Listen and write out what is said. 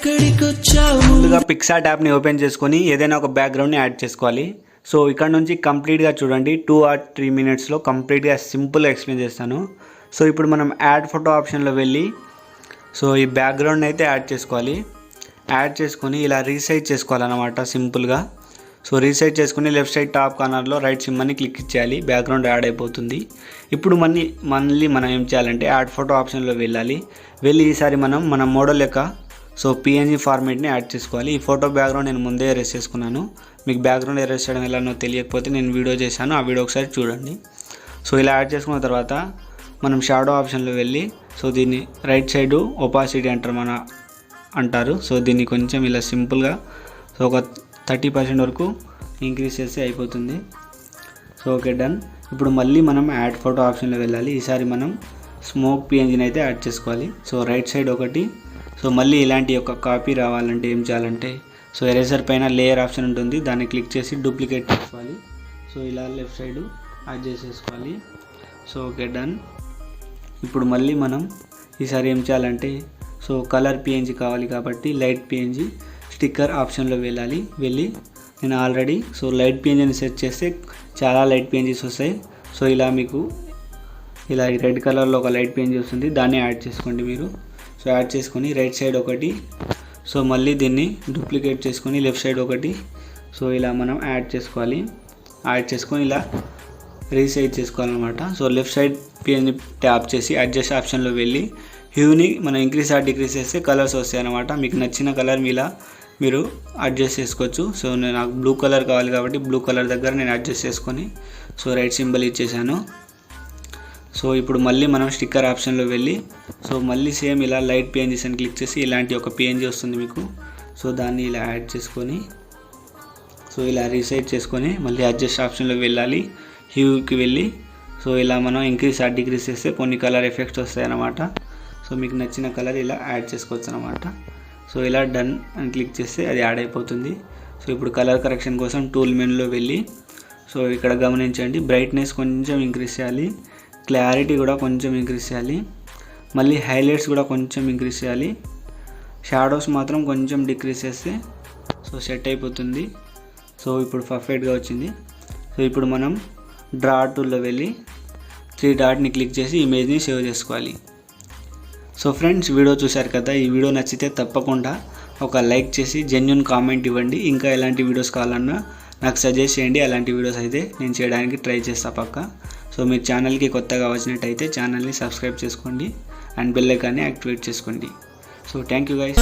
ముందుగా పిక్సార్ట్ యాప్ని ఓపెన్ చేసుకొని ఏదైనా ఒక బ్యాక్గ్రౌండ్ని యాడ్ చేసుకోవాలి. సో ఇక్కడ నుంచి కంప్లీట్గా చూడండి 2 or 3 minutesలో కంప్లీట్గా సింపుల్గా ఎక్స్ప్లెయిన్ చేస్తాను. సో ఇప్పుడు మనం యాడ్ ఫోటో ఆప్షన్లో వెళ్ళి సో ఈ బ్యాక్గ్రౌండ్ అయితే యాడ్ చేసుకోవాలి. యాడ్ చేసుకొని ఇలా రీసైజ్ చేసుకోవాలన్నమాట సింపుల్గా. సో రీసైజ్ చేసుకుని లెఫ్ట్ సైడ్ టాప్ కార్నర్లో రైట్ సిమ్మని క్లిక్ ఇచ్చేయాలి. బ్యాక్గ్రౌండ్ యాడ్ అయిపోతుంది. ఇప్పుడు మళ్ళీ మనం ఏం చేయాలంటే యాడ్ ఫోటో ఆప్షన్లో వెళ్ళి ఈసారి మన మోడల్ యొక్క సో PNG ఫార్మేట్ని యాడ్ చేసుకోవాలి. ఈ ఫోటో బ్యాక్గ్రౌండ్ నేను ముందే ఎరేస్ చేసుకున్నాను. మీకు బ్యాక్గ్రౌండ్ ఎరేస్ చేయడం ఎలానో తెలియకపోతే నేను వీడియో చేశాను, ఆ వీడియో ఒకసారి చూడండి. సో ఇలా యాడ్ చేసుకున్న తర్వాత మనం షాడో ఆప్షన్లో వెళ్ళి సో దీన్ని రైట్ సైడ్ ఒపాసిటీ అంటారు. సో దీన్ని కొంచెం ఇలా సింపుల్గా సో ఒక 30% వరకు ఇంక్రీజ్ చేస్తే అయిపోతుంది. So okay done. ఇప్పుడు మళ్ళీ మనం యాడ్ ఫోటో ఆప్షన్లో వెళ్ళాలి. ఈసారి మనం స్మోక్ PNGని అయితే యాడ్ చేసుకోవాలి. సో రైట్ సైడ్ ఒకటి. సో మళ్ళీ ఇలాంటి ఒక కాపీ రావాలంటే ఏం చేయాలంటే సో ఎరేజర్ పైన లేయర్ ఆప్షన్ ఉంటుంది, దాన్ని క్లిక్ చేసి డూప్లికేట్ చేసుకోవాలి. సో ఇలా లెఫ్ట్ సైడ్ యాడ్ చేసేసుకోవాలి. So okay done. ఇప్పుడు మళ్ళీ మనం ఈసారి ఏం చేయాలంటే సో కలర్ PNG కావాలి కాబట్టి లైట్ PNG స్టిక్కర్ ఆప్షన్లో వెళ్ళి నేను ఆల్రెడీ సో లైట్ PNGని సెర్చ్ చేస్తే చాలా లైట్ PNGస్ వస్తాయి. సో ఇలా మీకు ఇలా రెడ్ కలర్లో ఒక లైట్ PNG వస్తుంది, దాన్ని యాడ్ చేసుకోండి మీరు. సో యాడ్ చేసుకొని రైట్ సైడ్ ఒకటి. సో మళ్ళీ దీన్ని డూప్లికేట్ చేసుకొని లెఫ్ట్ సైడ్ ఒకటి. సో ఇలా మనం యాడ్ చేసుకొని ఇలా రీసైజ్ చేసుకోవాలన్నమాట. So left side PNG tap చేసి అడ్జస్ట్ ఆప్షన్లో వెళ్ళి హ్యూని మనం ఇంక్రీజ్ ఆర్ డిక్రీజ్ చేస్తే కలర్స్ వస్తాయి అన్నమాట. మీకు నచ్చిన కలర్ మీరు అడ్జస్ట్ చేసుకోవచ్చు. సో నాకు బ్లూ కలర్ కావాలి కాబట్టి బ్లూ కలర్ దగ్గర నేను అడ్జస్ట్ చేసుకొని సో రైట్ సింబల్ ఇచ్చేసాను. సో ఇప్పుడు మళ్ళీ మనం స్టిక్కర్ ఆప్షన్లో వెళ్ళి సో మళ్ళీ సేమ్ ఇలా లైట్ PNGస్ అని క్లిక్ చేసి ఇలాంటి ఒక PNG వస్తుంది మీకు. సో దాన్ని ఇలా యాడ్ చేసుకొని సో ఇలా రీసైజ్ చేసుకొని మళ్ళీ అడ్జస్ట్ ఆప్షన్లో వెళ్ళాలి. హ్యూకి వెళ్ళి సో ఇలా మనం ఇంక్రీజ్ ఆర్ డిక్రీజ్ చేస్తే కొన్ని కలర్ ఎఫెక్ట్స్ వస్తాయి అన్నమాట. సో మీకు నచ్చిన కలర్ ఇలా యాడ్ చేసుకోవచ్చు అన్నమాట. సో ఇలా డన్ అని క్లిక్ చేస్తే అది యాడ్ అయిపోతుంది. సో ఇప్పుడు కలర్ కరెక్షన్ కోసం టూల్ మెనూలో వెళ్ళి సో ఇక్కడ గమనించండి, బ్రైట్నెస్ కొంచెం ఇంక్రీజ్ చేయాలి, క్లారిటీ కూడా కొంచెం ఇంక్రీజ్ చేయాలి, మళ్ళీ హైలైట్స్ కూడా కొంచెం ఇంక్రీజ్ చేయాలి, షాడోస్ మాత్రం కొంచెం డిక్రీజ్ చేస్తే సో సెట్ అయిపోతుంది. సో ఇప్పుడు పర్ఫెక్ట్గా వచ్చింది. సో ఇప్పుడు మనం డ్రా టూల్లో వెళ్ళి 3 డాట్ని క్లిక్ చేసి ఇమేజ్ని సేవ్ చేసుకోవాలి. సో ఫ్రెండ్స్, వీడియో చూశారు కదా. ఈ వీడియో నచ్చితే తప్పకుండా ఒక లైక్ చేసి జెన్యూన్ కామెంట్ ఇవ్వండి. ఇంకా ఎలాంటి వీడియోస్ కావాలన్నా నాకు సజెస్ట్ చేయండి. అలాంటి వీడియోస్ అయితే నేను చేయడానికి ట్రై చేస్తా పక్కా. సో మీరు ఛానల్కి కొత్తగా వచ్చినట్టయితే ఛానల్ని సబ్స్క్రైబ్ చేసుకోండి అండ్ బెల్ ఐకాన్ని యాక్టివేట్ చేసుకోండి. So thank you guys.